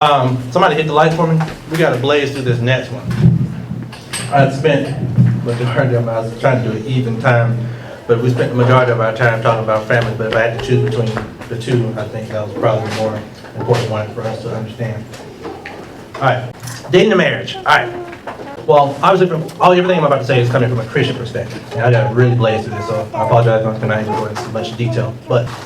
Somebody hit the lights for me. We got to blaze through this next one. I spent the majority of I was trying to do an even time, but we spent the majority of our time talking about family. But if I had to choose between the two, I think that was probably the more important one for us to understand. All right, dating and marriage. All right. Well, obviously, everything I'm about to say is coming from a Christian perspective, and I got to really blaze through this. So I apologize if I'm not even going into much detail.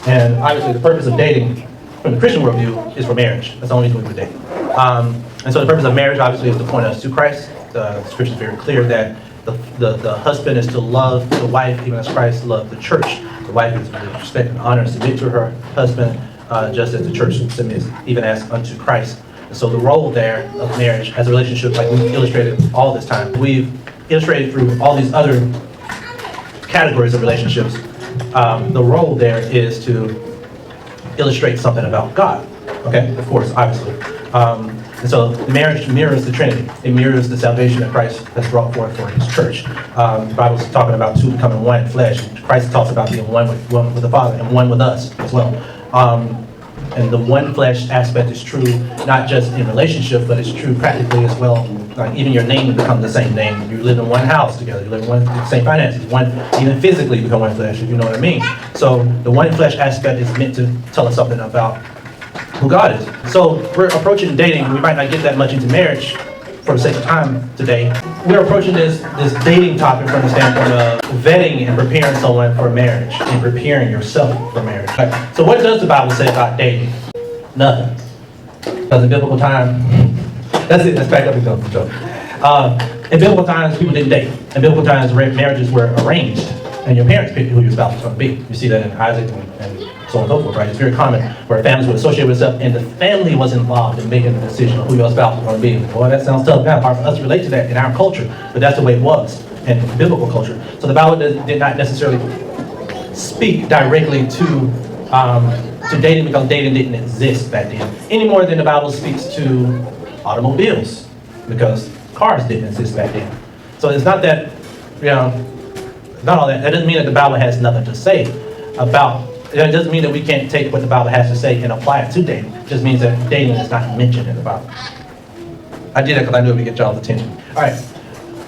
And obviously, the purpose of dating from the Christian worldview is for marriage. That's the only reason we would date. And so the purpose of marriage, obviously, is to point us to Christ. The scripture is very clear that the husband is to love the wife, even as Christ loved the church. The wife is to respect and honor and submit to her husband, just as the church submits, even as unto Christ. And so the role there of marriage as a relationship, like we've illustrated all this time, we've illustrated through all these other categories of relationships, the role there is to illustrate something about God, okay? Of course, obviously. And so marriage mirrors the Trinity. It mirrors the salvation that Christ has brought forth for his church. The Bible's talking about two becoming one flesh. Christ talks about being one with the Father and one with us as well. And the one flesh aspect is true not just in relationship, but it's true practically as well. Like even your name becomes the same name. You live in one house together. You live in the same finances. Even physically become one flesh, if you know what I mean. So the one flesh aspect is meant to tell us something about who God is. So we're approaching dating. We might not get that much into marriage for the sake of time today. We're approaching this dating topic from the standpoint of vetting and preparing someone for marriage and preparing yourself for marriage. So what does the Bible say about dating? Nothing. Because in biblical time, that's it. Let's back up and go. In biblical times, people didn't date. In biblical times, marriages were arranged, and your parents picked who your spouse was going to be. You see that in Isaac and so on and so forth, right? It's very common where families would associate with itself, and the family was involved in making the decision of who your spouse was going to be. Boy, that sounds tough now. Hard for us to relate to that in our culture, but that's the way it was in biblical culture. So the Bible did not necessarily speak directly to dating, because dating didn't exist back then, any more than the Bible speaks to automobiles, because cars didn't exist back then. So it's not that, not all that. That doesn't mean that the Bible has nothing to say about. It doesn't mean that we can't take what the Bible has to say and apply it to dating. It just means that dating is not mentioned in the Bible. I did that because I knew it would get y'all's attention. All right.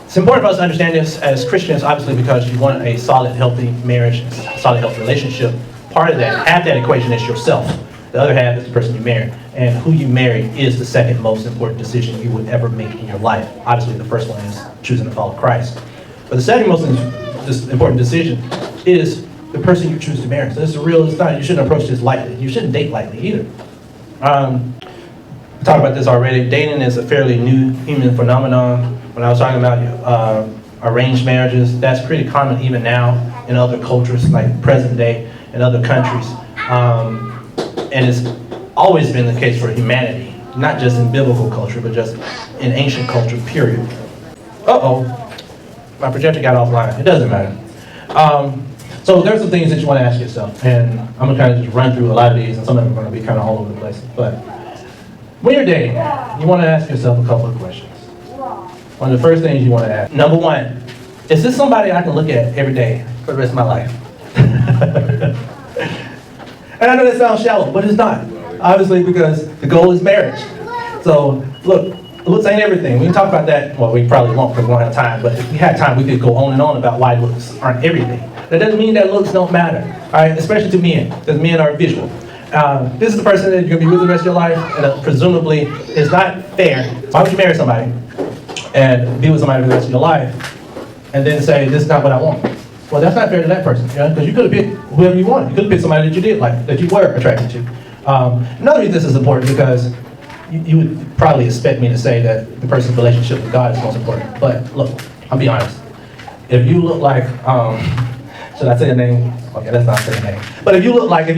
It's important for us to understand this as Christians, obviously, because you want a solid, healthy marriage, a solid, healthy relationship. Part of that, half that equation is yourself. The other half is the person you marry. And who you marry is the second most important decision you would ever make in your life. Obviously, the first one is choosing to follow Christ. But the second most important decision is the person you choose to marry. So it's you shouldn't approach this lightly. You shouldn't date lightly either. We talked about this already. Dating is a fairly new human phenomenon. When I was talking about arranged marriages, that's pretty common even now in other cultures, like present day in other countries. And it's always been the case for humanity, not just in biblical culture, but just in ancient culture, period. My projector got offline. It doesn't matter. So there's some things that you want to ask yourself, and I'm going to kind of just run through a lot of these, and some of them are going to be kind of all over the place. But when you're dating, you want to ask yourself a couple of questions. One of the first things you want to ask, number one, is this somebody I can look at every day for the rest of my life? And I know that sounds shallow, but it's not. Obviously, because the goal is marriage. So look, looks ain't everything. We can talk about that. Well, we probably won't because we don't have time. But if we had time, we could go on and on about why looks aren't everything. That doesn't mean that looks don't matter, all right? Especially to men, because men are visual. This is the person that you're going to be with the rest of your life, and presumably it's not fair. Why would you marry somebody and be with somebody for the rest of your life and then say, this is not what I want? Well, that's not fair to that person, because you could have picked whoever you wanted. You could have picked somebody that you did like, that you were attracted to. Another reason this is important, because you would probably expect me to say that the person's relationship with God is most important. But look, I'll be honest. If you look like, should I say a name? Okay, let's not say a name. But if you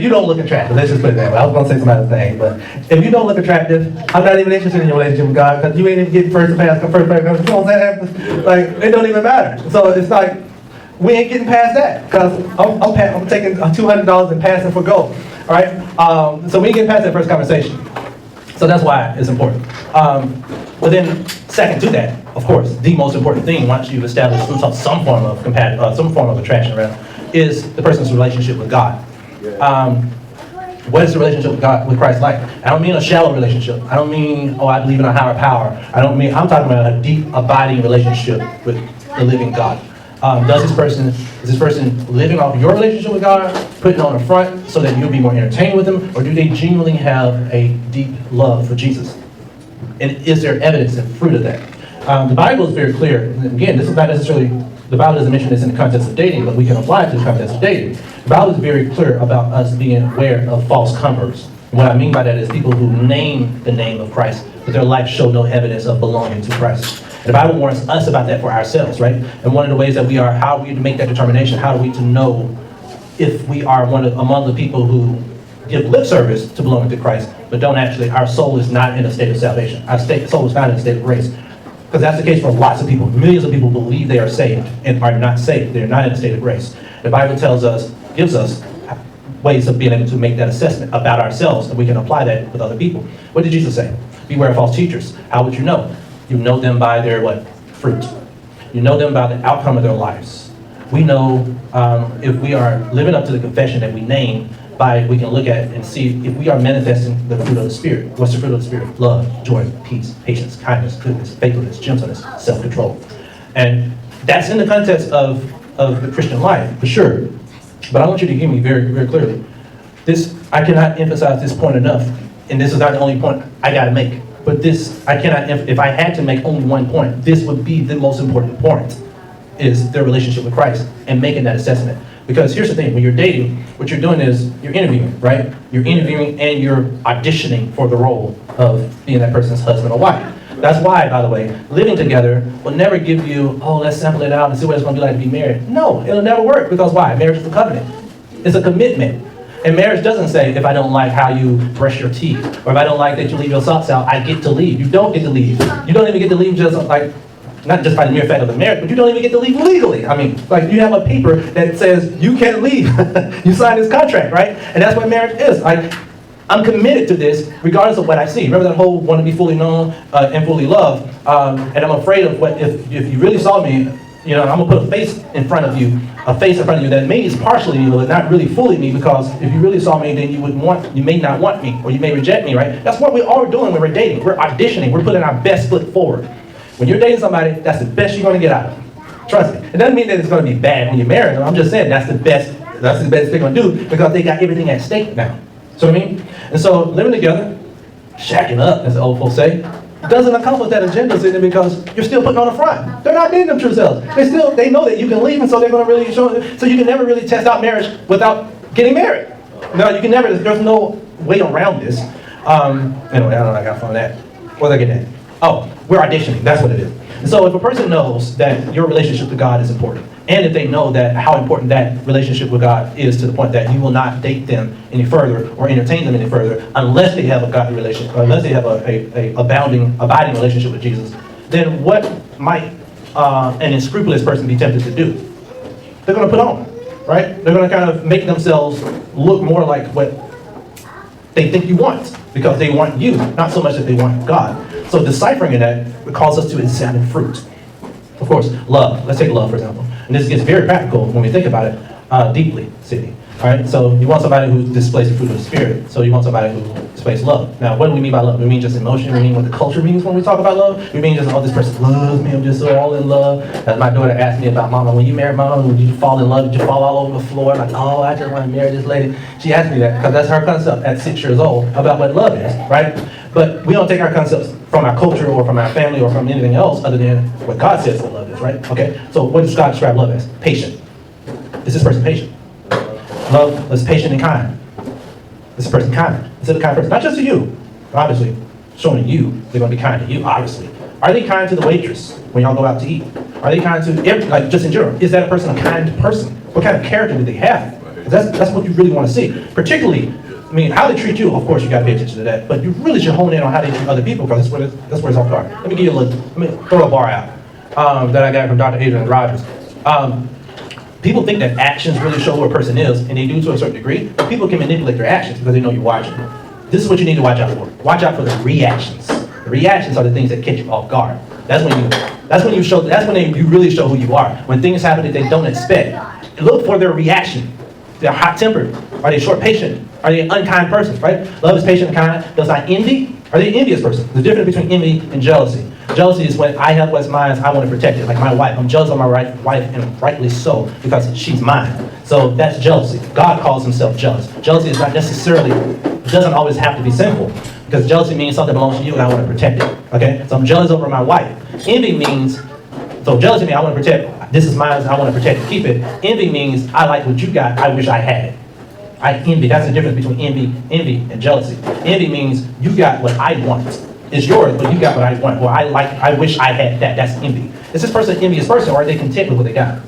don't look attractive, let's just put it that way. I was going to say somebody's name, but if you don't look attractive, I'm not even interested in your relationship with God, because you ain't even getting first pass. You know what I'm saying? Like, it don't even matter. So it's like, we ain't getting past that, because I'm taking $200 and passing for gold. All right? So we ain't getting past that first conversation. So that's why it's important. But then, second to that, of course, the most important thing once you've established some form of attraction, is the person's relationship with God. What is the relationship with God, with Christ like? I don't mean a shallow relationship. I don't mean, oh, I believe in a higher power. I'm talking about a deep, abiding relationship with the living God. Is this person living off your relationship with God, putting on the front so that you'll be more entertained with them, or do they genuinely have a deep love for Jesus? And is there evidence and fruit of that? The Bible is very clear. And again, this is not necessarily, the Bible doesn't mention this in the context of dating, but we can apply it to the context of dating. The Bible is very clear about us being aware of false converts. What I mean by that is people who name the name of Christ, but their life show no evidence of belonging to Christ. And the Bible warns us about that for ourselves, right? And one of the ways that how are we to make that determination? How are we to know if we are among the people who give lip service to belonging to Christ, but don't actually, our soul is not in a state of salvation. Our soul is not in a state of grace. Because that's the case for lots of people. Millions of people believe they are saved and are not saved. They're not in a state of grace. The Bible gives us ways of being able to make that assessment about ourselves, and we can apply that with other people. What did Jesus say? Beware of false teachers. How would you know? You know them by their what? Fruit. You know them by the outcome of their lives. We know if we are living up to the confession that we name, we can look at and see if we are manifesting the fruit of the Spirit. What's the fruit of the Spirit? Love, joy, peace, patience, kindness, goodness, faithfulness, gentleness, self-control. And that's in the context of the Christian life, for sure. But I want you to hear me very, very clearly. I cannot emphasize this point enough, and this is not the only point I got to make. But if I had to make only one point, this would be the most important point, is their relationship with Christ and making that assessment. Because here's the thing, when you're dating, what you're doing is you're interviewing, right? You're interviewing and you're auditioning for the role of being that person's husband or wife. That's why, by the way, living together will never give you, let's sample it out and see what it's going to be like to be married. No, it'll never work. Because why? Marriage is a covenant. It's a commitment. And marriage doesn't say, if I don't like how you brush your teeth, or if I don't like that you leave your socks out, I get to leave. You don't get to leave. You don't even get to leave not just by the mere fact of the marriage, but you don't even get to leave legally. I mean, you have a paper that says you can't leave. You sign this contract, right? And that's what marriage is. I'm committed to this regardless of what I see. Remember that whole want to be fully known and fully loved. And I'm afraid of what, if you really saw me, I'm going to put a face in front of you that maybe is partially me, but not really fully me, because if you really saw me, then you may not want me, or you may reject me, right? That's what we're all doing when we're dating. We're auditioning. We're putting our best foot forward. When you're dating somebody, that's the best you're going to get out of them. Trust me. It doesn't mean that it's going to be bad when you marry them. I'm just saying that's the best they're going to do, because they got everything at stake now. So what I mean? And so living together, shacking up, as the old folks say, doesn't accomplish that agenda, because you're still putting on the front. They're not being them true selves. They know that you can leave, and so they're going to really show. So you can never really test out marriage without getting married. No, you can never. There's no way around this. Anyway, I don't know. I got from that. What did I get at? Oh, we're auditioning. That's what it is. And so if a person knows that your relationship to God is important, and if they know that how important that relationship with God is, to the point that you will not date them any further or entertain them any further unless they have a godly relationship, or unless they have a abiding relationship with Jesus, then what might an unscrupulous person be tempted to do? They're going to put on, right? They're going to kind of make themselves look more like what they think you want, because they want you, not so much that they want God. So deciphering in that would cause us to examine fruit. Of course, love. Let's take love, for example. And this gets very practical when we think about it deeply, Sydney. All right, so you want somebody who displays the fruit of the Spirit. So you want somebody who displays love. Now, what do we mean by love? We mean just emotion. We mean what the culture means when we talk about love. We mean just, this person loves me. I'm just so all in love. As my daughter asked me about, Mama, when you married Mama, did you fall in love? Did you fall all over the floor? I'm like, I just want to marry this lady. She asked me that because that's her concept at 6 years old about what love is, right? But we don't take our concepts from our culture or from our family or from anything else other than what God says what love is, right? Okay, so what does God describe love as? Patient. Is this person patient? Love is patient and kind. Is this person kind? Is it a kind person? Not just to you. Obviously, showing you they're going to be kind to you, obviously. Are they kind to the waitress when y'all go out to eat? Are they kind to, just in general, is that a person a kind person? What kind of character do they have? That's what you really want to see. Particularly, how they treat you, of course, you got to pay attention to that. But you really should hone in on how they treat other people, because that's where it's all started. Let me throw a bar out that I got from Dr. Adrian Rogers. People think that actions really show who a person is, and they do to a certain degree, but people can manipulate their actions because they know you're watching. This is what you need to watch out for. Watch out for the reactions. The reactions are the things that catch you off guard. That's when you really show who you are. When things happen that they don't expect, look for their reaction. They're hot-tempered. Are they short-patient? Are they an unkind person, right? Love is patient and kind, does not envy. Are they an envious person? The difference between envy and jealousy. Jealousy is when I have what's mine, I want to protect it. Like my wife, I'm jealous of my wife, and rightly so, because she's mine. So that's jealousy. God calls himself jealous. Jealousy is not necessarily, it doesn't always have to be sinful, because jealousy means something belongs to you and I want to protect it, okay? So I'm jealous over my wife. Envy means, so jealousy means I want to protect, this is mine, I want to protect it, keep it. Envy means I like what you got, I wish I had it. I envy, that's the difference between envy and jealousy. Envy means you got what I want. It's yours, but you got what I want. Well, I wish I had that. That's envy. Is this person an envious person, or are they content with what they got?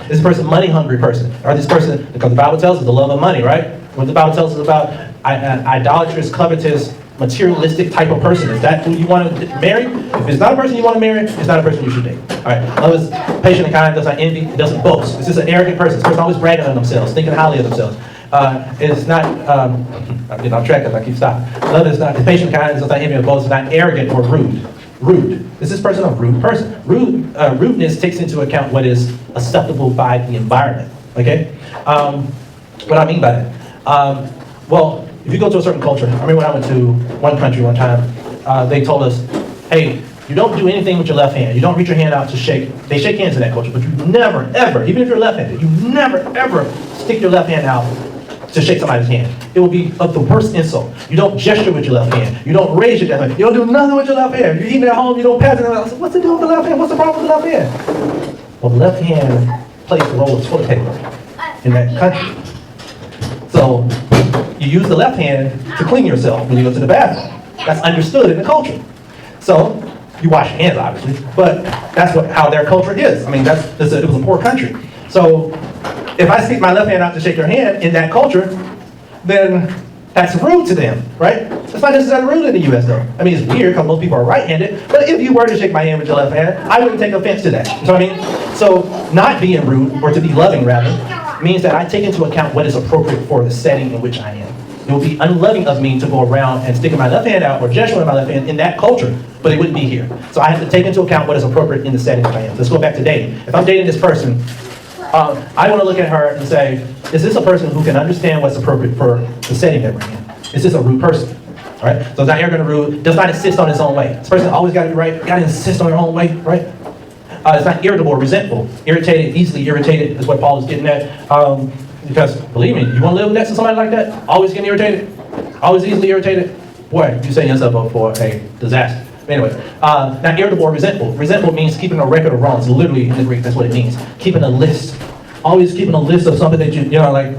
Is this person a money-hungry person? Or this person, because the Bible tells us the love of money, right? What the Bible tells us about idolatrous, covetous, materialistic type of person. Is that who you want to marry? If it's not a person you want to marry, it's not a person you should date. All right. Love is patient and kind, does not envy, it doesn't boast. This is an arrogant person. This person always bragging on themselves, thinking highly of themselves. It's not, I'm getting off track because I keep stopping. Love is not patient and kind, does not envy or boast, is not arrogant or rude. Rude. Is this person a rude person? Rudeness takes into account what is acceptable by the environment. Okay? What I mean by that? Well, if you go to a certain culture, I remember when I went to one country one time, they told us, hey, you don't do anything with your left hand. You don't reach your hand out to shake. They shake hands in that culture, but you never, ever, even if you're left-handed, you never, ever stick your left hand out to shake somebody's hand. It will be of the worst insult. You don't gesture with your left hand. You don't raise your left hand. You don't do nothing with your left hand. You're eating at home, you don't pass it. I said, what's the deal with the left hand? What's the problem with the left hand? Well, the left hand plays the role of toilet paper in that country. So you use the left hand to clean yourself when you go to the bathroom. That's understood in the culture. So you wash your hands, obviously, but that's how their culture is. I mean, it was a poor country. So if I stick my left hand out to shake your hand in that culture, then that's rude to them, right? It's not necessarily rude in the U.S. though. I mean, it's weird because most people are right-handed, but if you were to shake my hand with your left hand, I wouldn't take offense to that. You know what I mean? So not being rude, or to be loving rather, means that I take into account what is appropriate for the setting in which I am. It would be unloving of me to go around and sticking my left hand out or gesturing with my left hand in that culture, but it wouldn't be here. So I have to take into account what is appropriate in the setting that I am. Let's go back to dating. If I'm dating this person, I want to look at her and say, is this a person who can understand what's appropriate for the setting that we're in? Is this a rude person? All right? So it's not arrogant or rude, does not insist on his own way. This person always got to be right, got to insist on their own way, right? It's not irritable or resentful. Irritated, easily irritated is what Paul is getting at. Because, believe me, you want to live next to somebody like that? Always getting irritated? Always easily irritated? Boy, you setting yourself up for a disaster. Anyway, not irritable or resentful. Resentful means keeping a record of wrongs. Literally, in the Greek, that's what it means. Keeping a list. Always keeping a list of something that you know, like,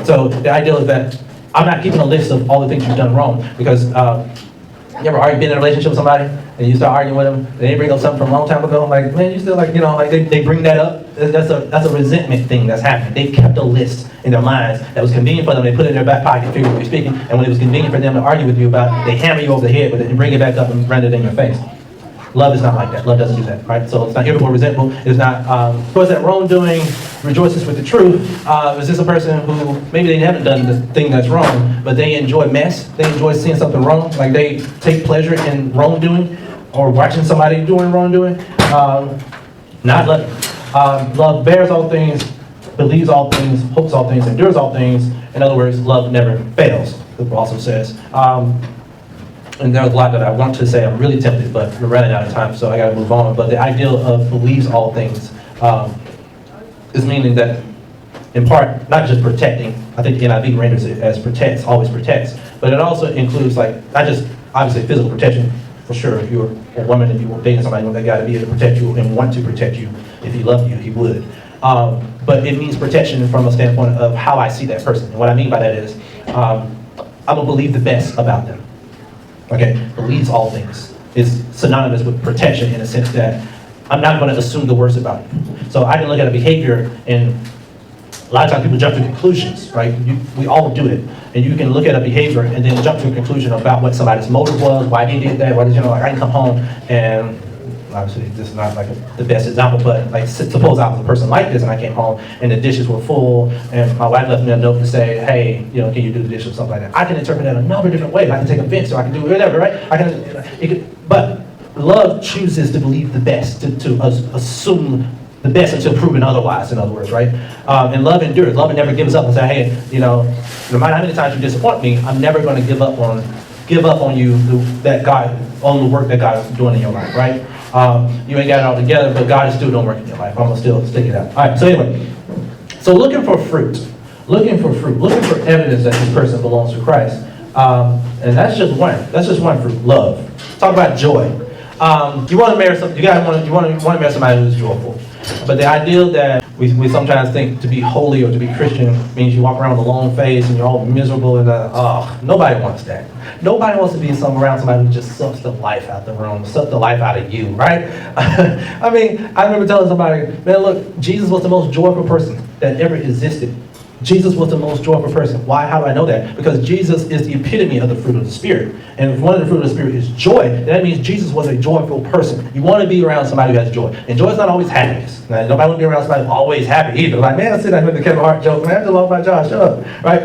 so the idea is that I'm not keeping a list of all the things you've done wrong. Because, you ever been in a relationship with somebody, and you start arguing with them, and they bring up something from a long time ago, like, man, you still like, you know, like they bring that up. That's a resentment thing that's happening. They've kept a list in their minds that was convenient for them. They put it in their back pocket, figuratively speaking, and when it was convenient for them to argue with you about, they hammer you over the head with it and bring it back up and run it in your face. Love is not like that. Love doesn't do that, right? So it's not irritable, resentful. It's not, towards that wrongdoing, rejoices with the truth. Is this a person who, maybe they haven't done the thing that's wrong, but they enjoy mess? They enjoy seeing something wrong? Like they take pleasure in wrongdoing or watching somebody doing wrongdoing? Not loving. Love bears all things, believes all things, hopes all things, endures all things. In other words, love never fails, the Bible also says. And there's a lot that I want to say. I'm really tempted, but we're running out of time, so I got to move on. But the ideal of believes all things is meaning that, in part, not just protecting. I think the NIV renders it as protects, always protects. But it also includes, like, not just, obviously, physical protection, for sure. If you're a woman, if you were dating somebody, that guy to be able to protect you and want to protect you. If he loved you, he would. But it means protection from a standpoint of how I see that person. And what I mean by that is, I'm going to believe the best about them. Okay, believes all things is synonymous with protection in a sense that I'm not going to assume the worst about you. So I can look at a behavior, and a lot of times people jump to conclusions, right? We all do it. And you can look at a behavior and then jump to a conclusion about what somebody's motive was, why they did that, like I can come home and, obviously this is not like the best example, but like suppose I was a person like this and I came home and the dishes were full and my wife left me a note to say, hey, can you do the dishes or something like that. I can interpret that a number of different ways. I can take offense or I can do whatever, right? But love chooses to believe the best, to assume the best until proven otherwise, in other words, right? And love endures. Love never gives up and say, hey, you know, no matter how many times you disappoint me, I'm never going to give up on you on the work that God is doing in your life, right? You ain't got it all together, but God is still doing work in your life. I'm going to still stick it out. All right, so anyway, so looking for fruit, looking for evidence that this person belongs to Christ. And that's just one fruit, love. Talk about joy. You want to marry you want to marry somebody who's joyful. But the ideal that we sometimes think to be holy or to be Christian means you walk around with a long face and you're all miserable and nobody wants that. Nobody wants to be around somebody who just sucks the life out the room, sucks the life out of you, right? I mean, I remember telling somebody, man, look, Jesus was the most joyful person that ever existed. Jesus was the most joyful person. Why? How do I know that? Because Jesus is the epitome of the fruit of the Spirit. And if one of the fruit of the Spirit is joy, then that means Jesus was a joyful person. You want to be around somebody who has joy. And joy is not always happiness. Now, nobody want to be around somebody who's always happy either. Like, man, I sit down with the Kevin Hart joke, man, I just lost my job, shut up, right?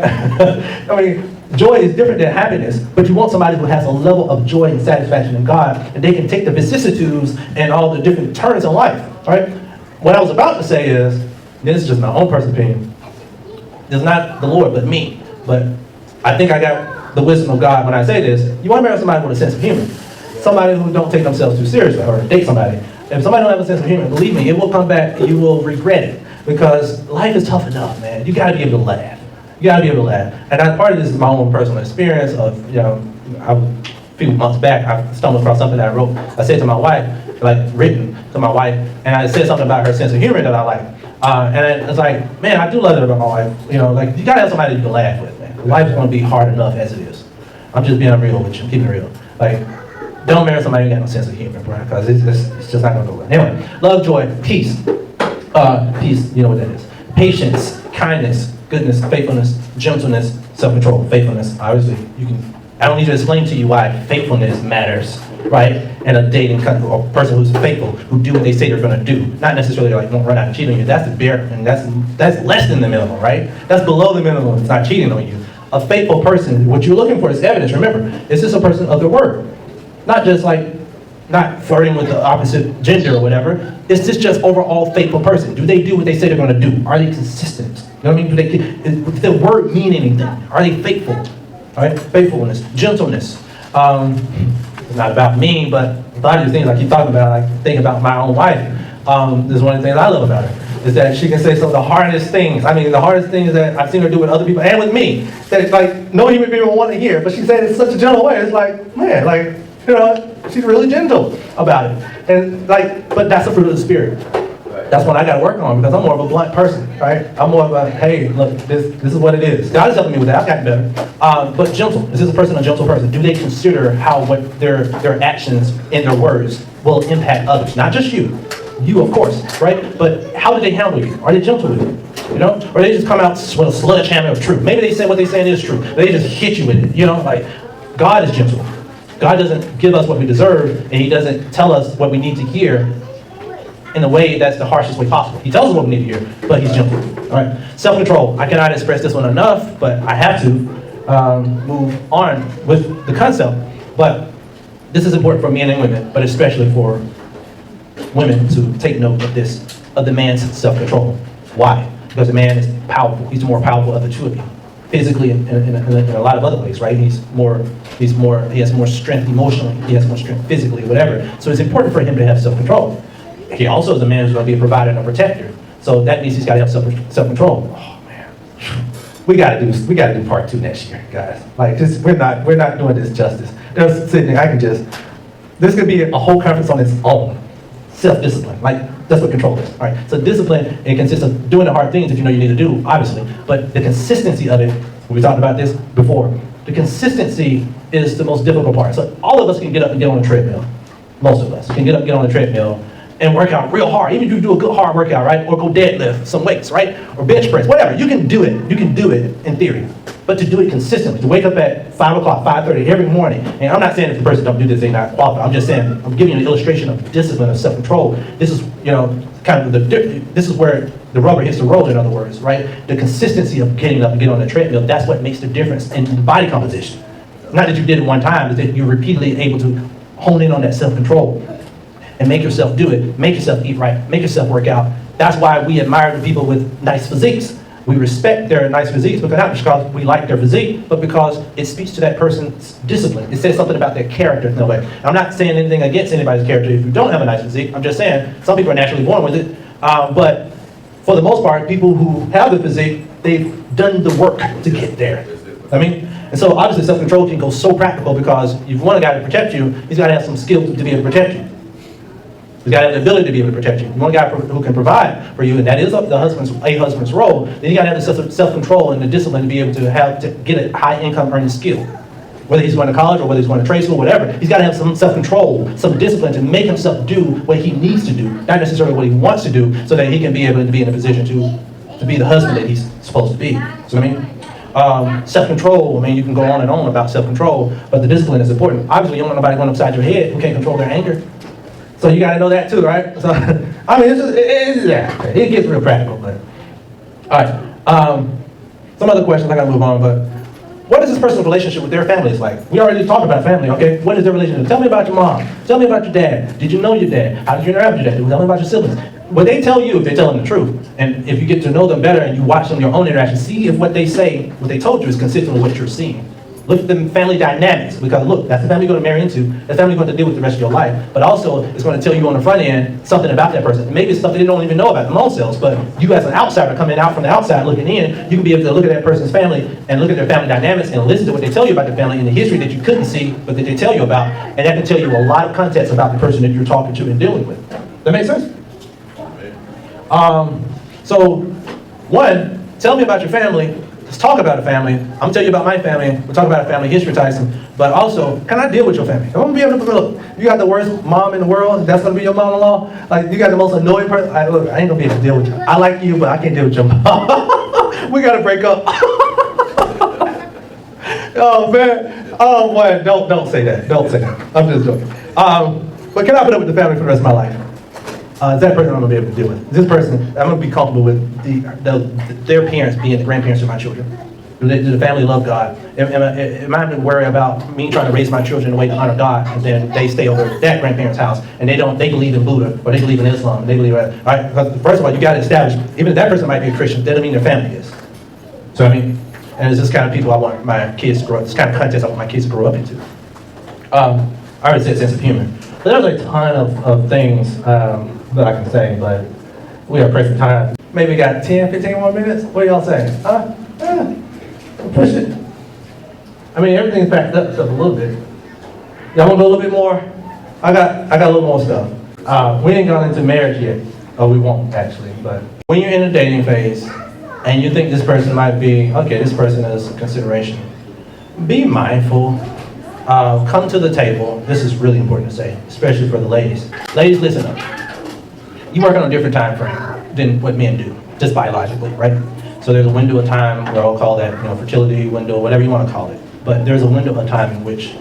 I mean, joy is different than happiness, but you want somebody who has a level of joy and satisfaction in God, and they can take the vicissitudes and all the different turns in life, right? What I was about to say is, this is just my own personal opinion, it's not the Lord, but me. But I think I got the wisdom of God when I say this. You want to marry somebody with a sense of humor. Somebody who don't take themselves too seriously, or date somebody. If somebody don't have a sense of humor, believe me, it will come back and you will regret it. Because life is tough enough, man. You got to be able to laugh. You got to be able to laugh. And part of this is my own personal experience of, a few months back, I stumbled across something that I wrote. I said to my wife, written to my wife, and I said something about her sense of humor that I like. And it's like, man, I do love it about my wife. You gotta have somebody you can laugh with, man. Life is gonna be hard enough as it is. I'm just being real with you, keeping it real. Don't marry somebody who got no sense of humor, bro, because it's just not gonna go well. Anyway, love, joy, peace. Peace, you know what that is. Patience, kindness, goodness, faithfulness, gentleness, self-control. Faithfulness, obviously, I don't need to explain to you why faithfulness matters, right? And a dating or person who's faithful, who do what they say they're going to do. Not necessarily won't run out and cheat on you. That's the bare, and that's less than the minimum, right? That's below the minimum. It's not cheating on you. A faithful person, what you're looking for is evidence. Remember, is this a person of the word? Not just not flirting with the opposite gender or whatever. Is this just overall faithful person? Do they do what they say they're going to do? Are they consistent? You know what I mean? Does the word mean anything? Are they faithful? All right, faithfulness, gentleness. It's not about me, but a lot of these things I keep talking about, I think about my own wife. This is one of the things I love about her, is that she can say some of the hardest things. I mean, the hardest things that I've seen her do with other people and with me, that no human being will want to hear, but she said it in such a gentle way. It's like, man, she's really gentle about it. And but that's the fruit of the Spirit. That's what I got to work on, because I'm more of a blunt person, right? I'm more of a, hey, look, this is what it is. God is helping me with that. I've gotten better. But gentle. Is this a person a gentle person? Do they consider how what their actions and their words will impact others? Not just you. You, of course, right? But how do they handle you? Are they gentle with you? Or they just come out with a sledgehammer of truth. Maybe they say what they saying is true. They just hit you with it. God is gentle. God doesn't give us what we deserve, and He doesn't tell us what we need to hear in a way that's the harshest way possible. He tells us what we need to hear, but He's gentle. All right. Self-control. I cannot express this one enough, but I have to move on with the concept. But this is important for men and women, but especially for women to take note of this, of the man's self-control. Why? Because the man is powerful. He's the more powerful of the two of you. Physically and in a lot of other ways, right? He has more strength emotionally. He has more strength physically, whatever. So it's important for him to have self-control. He also is a man who's going to be a provider and a protector. So that means he's got to have self-control. Oh man, we got to do part 2 next year, guys. We're not doing this justice. There's sitting there, this could be a whole conference on its own. Self-discipline, that's what control is. All right. So discipline, it consists of doing the hard things that you know you need to do, obviously, but the consistency of it. We talked about this before. The consistency is the most difficult part. So all of us can get up and get on a treadmill. Most of us can get on a treadmill and work out real hard. Even if you do a good hard workout, right? Or go deadlift some weights, right? Or bench press, whatever. You can do it. You can do it in theory. But to do it consistently, to wake up at 5 o'clock, 5:30 every morning, and I'm not saying if the person don't do this, they're not qualified. I'm just saying, I'm giving you an illustration of discipline, of self-control. This is, this is where the rubber hits the road, in other words, right? The consistency of getting up and getting on the treadmill, that's what makes the difference in body composition. Not that you did it one time, but that you're repeatedly able to hone in on that self-control and make yourself do it, make yourself eat right, make yourself work out, That's why we admire the people with nice physiques. We respect their nice physiques, because not because we like their physique, but because it speaks to that person's discipline. It says something about their character in a way. I'm not saying anything against anybody's character if you don't have a nice physique. I'm just saying some people are naturally born with it. But for the most part, people who have the physique, they've done the work to get there. I mean, and so obviously self-control can go so practical, because if you want a guy to protect you, he's got to have some skill to be able to protect you. He's got to have the ability to be able to protect you. You want a guy who can provide for you, and that is a husband's role. Then you got to have the self-control and the discipline to be able to get a high income earning skill. Whether he's going to college or whether he's going to trade school, whatever, he's got to have some self-control, some discipline to make himself do what he needs to do, not necessarily what he wants to do, so that he can be able to be in a position to be the husband that he's supposed to be. So I mean, self-control, I mean, you can go on and on about self-control, but the discipline is important. Obviously, you don't want nobody going upside your head who can't control their anger. So you got to know that too, right? So, I mean, it gets real practical, but. All right, some other questions, I got to move on, but what is this person's relationship with their family is like? We already talked about family, okay? What is their relationship? Tell me about your mom. Tell me about your dad. Did you know your dad? How did you interact with your dad? Tell me about your siblings. What they tell you, if they're telling the truth, and if you get to know them better and you watch them your own interactions, see if what they say, what they told you is consistent with what you're seeing. Look at the family dynamics, because look, that's the family you're going to marry into. That's the family you're going to deal with the rest of your life. But also, it's going to tell you on the front end something about that person. And maybe it's something they don't even know about their own selves, but you as an outsider coming out from the outside looking in, you can be able to look at that person's family and look at their family dynamics and listen to what they tell you about the family and the history that you couldn't see, but that they tell you about. And that can tell you a lot of context about the person that you're talking to and dealing with. That make sense? So, one, tell me about your family. Let's talk about a family. I'm gonna tell you about my family. We'll talk about a family history, Tyson. But also, can I deal with your family? I'm gonna be able to look. You got the worst mom in the world. That's gonna be your mom-in-law. Like you got the most annoying person. Look, I ain't gonna be able to deal with you. I like you, but I can't deal with your mom. We gotta break up. Oh man. Oh boy. Don't say that. Don't say that. I'm just joking. But can I put up with the family for the rest of my life? Is that person I'm going to be able to deal with? This person, I'm going to be comfortable with their parents being the grandparents of my children. Do the family love God? Am I going to worry about me trying to raise my children in a way to honor God, and then they stay over at that grandparent's house, and they believe in Buddha, or they believe in Islam, and they believe, all right? Because first of all, you got to establish, even if that person might be a Christian, that doesn't mean their family is. So I mean, and it's this kind of people I want my kids to grow up, this kind of context I want my kids to grow up into. I already said sense of humor. But there's a ton of things that I can say, but we are pressing time. Maybe we got 10, 15 more minutes? What do y'all say? Push it. I mean, everything's backed up a little bit. Y'all want to go a little bit more? I got a little more stuff. We ain't gone into marriage yet. Oh, we won't actually, but when you're in a dating phase and you think this person might be, okay, this person is a consideration, be mindful. Come to the table. This is really important to say, especially for the ladies. Ladies, listen up. You work on a different time frame than what men do, just biologically, right? So there's a window of time, where I'll call that, fertility window, whatever you want to call it. But there's a window of time in which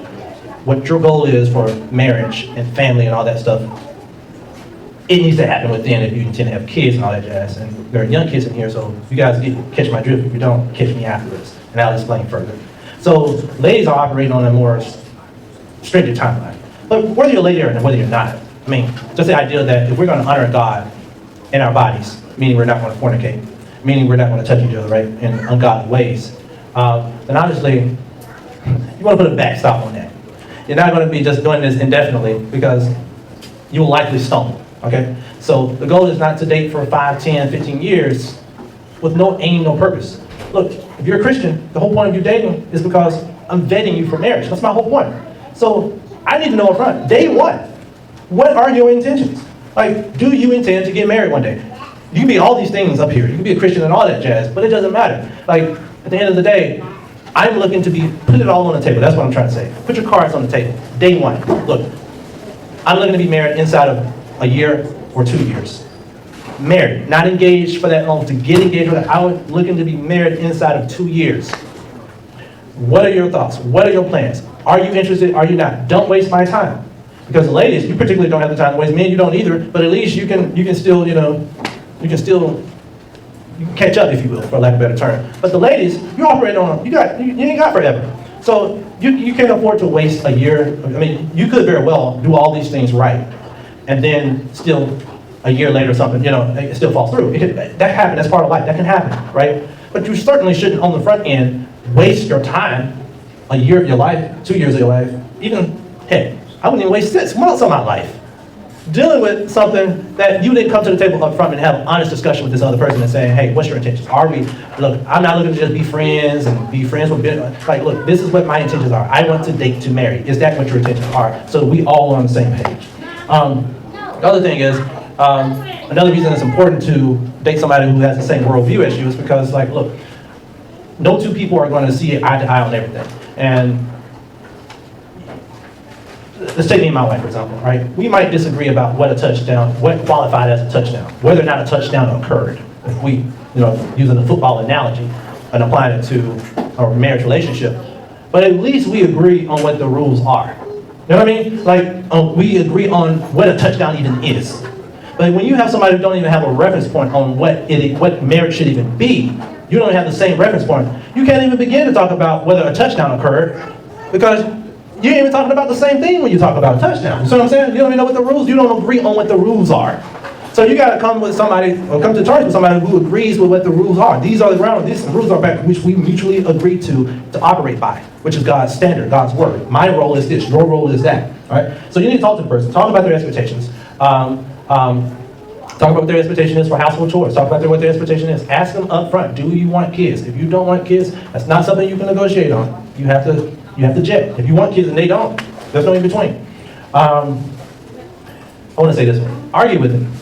what your goal is for marriage and family and all that stuff, it needs to happen within if you intend to have kids and all that jazz. And there are young kids in here, so if you guys catch my drift. If you don't, catch me afterwards, and I'll explain further. So ladies are operating on a more stringent timeline. But whether you're a lady or whether you're not, I mean, just the idea that if we're going to honor God in our bodies, meaning we're not going to fornicate, meaning we're not going to touch each other, right, in ungodly ways, then obviously you want to put a backstop on that. You're not going to be just doing this indefinitely, because you will likely stumble, okay? So the goal is not to date for 5, 10, 15 years with no aim, no purpose. Look, if you're a Christian, the whole point of you dating is because I'm vetting you for marriage. That's my whole point. So I need to know up front, day one, what are your intentions? Like, do you intend to get married one day? You can be all these things up here. You can be a Christian and all that jazz, but it doesn't matter. Like, at the end of the day, I'm looking to put it all on the table. That's what I'm trying to say. Put your cards on the table. Day one. Look, I'm looking to be married inside of a year or 2 years. Married, not engaged for that long. To get engaged with it, I'm looking to be married inside of 2 years. What are your thoughts? What are your plans? Are you interested? Are you not? Don't waste my time. Because ladies, you particularly don't have the time to waste. Men, you don't either. But at least you can still, you can catch up, if you will, for lack of a better term. But the ladies, you operate on, you ain't got forever. So you can't afford to waste a year. I mean, you could very well do all these things right, and then still a year later or something, it still falls through. That happens, that's part of life, that can happen, right? But you certainly shouldn't, on the front end, waste your time, a year of your life, 2 years of your life, even, heck, I wouldn't even waste 6 months of my life dealing with something that you didn't come to the table up front and have an honest discussion with this other person and saying, hey, what's your intentions? Look, I'm not looking to just be friends and be friends with, like, look, this is what my intentions are. I want to date to marry. Is that what your intentions are? So we all are on the same page. The other thing is, another reason it's important to date somebody who has the same worldview as you is because, like, look, no two people are going to see eye to eye on everything. And let's take me and my wife, for example, right? We might disagree about what qualified as a touchdown, whether or not a touchdown occurred. If we, using the football analogy and applying it to our marriage relationship, but at least we agree on what the rules are. You know what I mean? Like, we agree on what a touchdown even is. But when you have somebody who don't even have a reference point on what marriage should even be, you don't have the same reference point. You can't even begin to talk about whether a touchdown occurred because you ain't even talking about the same thing when you talk about a touchdown. You see what I'm saying? You don't even know what the rules, you don't agree on what the rules are. So you gotta come with somebody, or come to terms with somebody who agrees with what the rules are. These are the ground, these rules are back which we mutually agree to operate by, which is God's standard, God's word. My role is this, your role is that, right? So you need to talk to the person, talk about their expectations. Talk about what their expectation is for household chores. Talk about what their expectation is. Ask them up front, do you want kids? If you don't want kids, that's not something you can negotiate on. You have to jet. If you want kids and they don't, there's no in between. I want to say this one. Argue with them.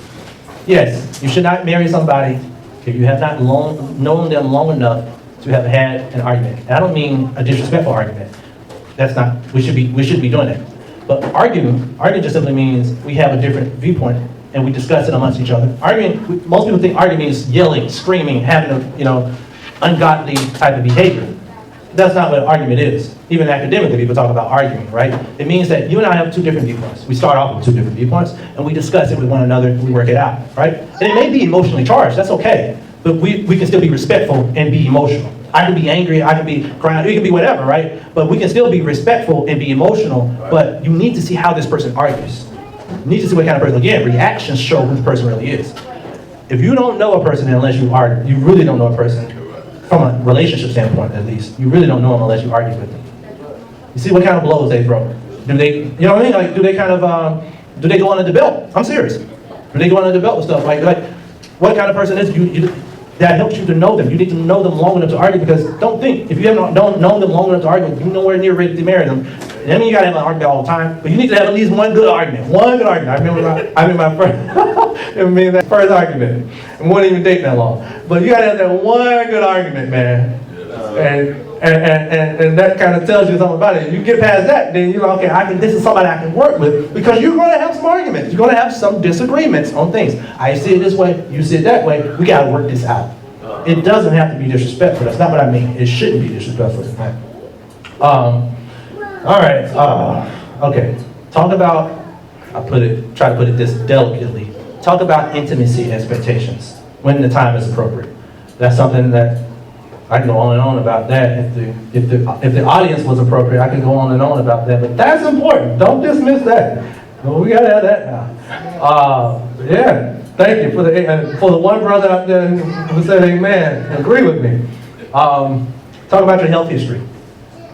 Yes, you should not marry somebody if you have not known them long enough to have had an argument. And I don't mean a disrespectful argument. That's not, we should be doing that. But arguing just simply means we have a different viewpoint and we discuss it amongst each other. Arguing, most people think arguing means yelling, screaming, having a, ungodly type of behavior. That's not what an argument is. Even academically, people talk about arguing, right? It means that you and I have two different viewpoints. We start off with two different viewpoints, and we discuss it with one another, and we work it out, right? And it may be emotionally charged, that's okay. But we can still be respectful and be emotional. I can be angry, I can be crying, it can be whatever, right? But we can still be respectful and be emotional, but you need to see how this person argues. You need to see what kind of person, again, reactions show who the person really is. If you don't know a person unless you argue, you really don't know a person. From a relationship standpoint, at least, you really don't know them unless you argue with them. You see what kind of blows they throw. Do they, you know what I mean? Like, do they kind of, do they go under the belt? I'm serious. Do they go under the belt with stuff? Like what kind of person is you that helps you to know them? You need to know them long enough to argue, because don't think, if you haven't known them long enough to argue, you're nowhere near ready to marry them. I mean, you gotta have an argument all the time, but you need to have at least one good argument. One good argument. I remember that first argument. And we wasn't even dating that long. But you gotta have that one good argument, man. And that kind of tells you something about it. If you get past that, then you're like, okay, this is somebody I can work with, because you're gonna have some arguments. You're gonna have some disagreements on things. I see it this way, you see it that way. We gotta work this out. It doesn't have to be disrespectful. That's not what I mean. It shouldn't be disrespectful. All right, okay. Talk about, try to put it this delicately. Talk about intimacy expectations when the time is appropriate. That's something that I can go on and on about that. If the audience was appropriate, I can go on and on about that. But that's important. Don't dismiss that. We gotta have that now. Yeah. Thank you for the one brother out there who said amen. Agree with me. Talk about your health history.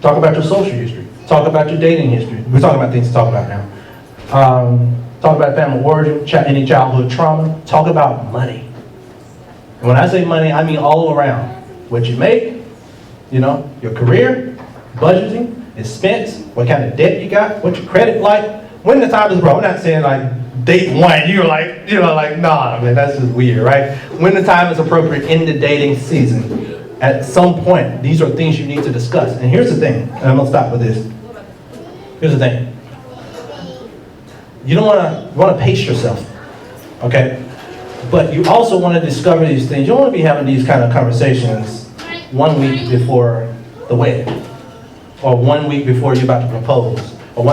Talk about your social history. Talk about your dating history. We're talking about things to talk about now. Talk about family origin, any childhood trauma. Talk about money. And when I say money, I mean all around. What you make, your career, budgeting, expense, what kind of debt you got, what your credit like. When the time is right. I'm not saying like date one, you're like, nah, man, that's just weird, right? When the time is appropriate in the dating season. At some point, these are things you need to discuss. And here's the thing, and I'm gonna stop with this. Here's the thing. You don't wanna pace yourself, okay? But you also wanna discover these things. You don't wanna be having these kind of conversations 1 week before the wedding, or 1 week before you're about to propose. Or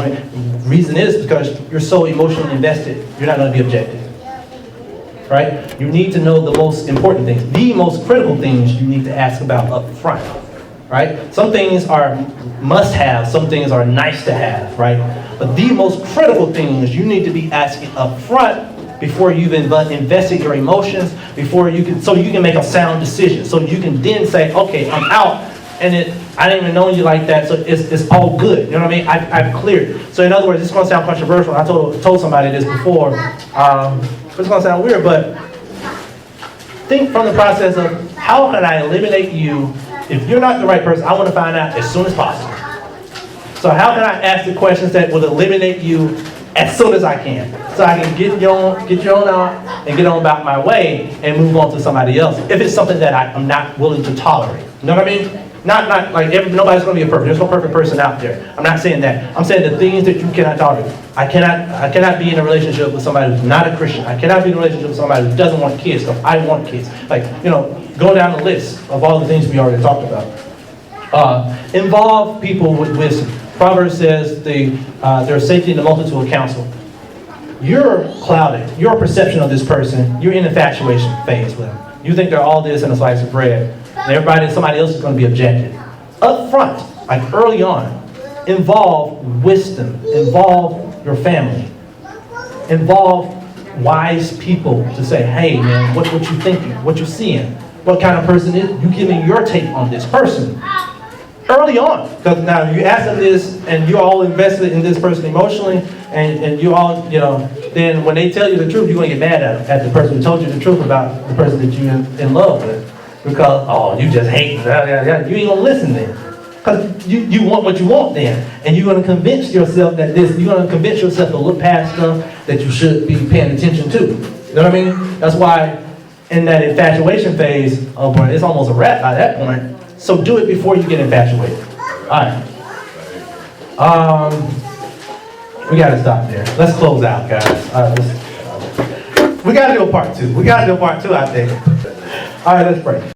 reason is because you're so emotionally invested, you're not gonna be objective. Right? You need to know the most important things. The most critical things you need to ask about up front. Right? Some things are must-have, some things are nice to have, right? But the most critical things you need to be asking up front, before you've invested your emotions, so you can make a sound decision. So you can then say, okay, I'm out, and I didn't even know you like that, so it's all good. You know what I mean? I've cleared. So in other words, it's going to sound controversial. I told somebody this before. It's going to sound weird, but think from the process of how can I eliminate you? If you're not the right person, I want to find out as soon as possible. So how can I ask the questions that will eliminate you as soon as I can? So I can get you on out and get on about my way and move on to somebody else. If it's something that I'm not willing to tolerate. You know what I mean? Not like nobody's going to be perfect. There's no perfect person out there. I'm not saying that. I'm saying the things that you cannot tolerate. I cannot be in a relationship with somebody who's not a Christian. I cannot be in a relationship with somebody who doesn't want kids because I want kids. Like, go down the list of all the things we already talked about. Involve people with wisdom. Proverbs says there's safety in the multitude of counsel. You're clouded. Your perception of this person, you're in infatuation phase with them. You think they're all this and a slice of bread. And somebody else is going to be objective. Up front, like early on, involve wisdom. Involve your family. Involve wise people to say, hey man, what you thinking? What you seeing? What kind of person is you giving your take on this person? Early on, because now you ask them this and you're all invested in this person emotionally, and you all, then when they tell you the truth, you're going to get mad at the person who told you the truth about the person that you're in love with. Because, you just hate, you ain't going to listen then. Because you want what you want then. And you're going to convince yourself to look past stuff that you should be paying attention to. You know what I mean? That's why in that infatuation phase, it's almost a wrap by that point. So do it before you get infatuated. Alright. We got to stop there. Let's close out, guys. We got to do a part two. I think. Alright, let's pray.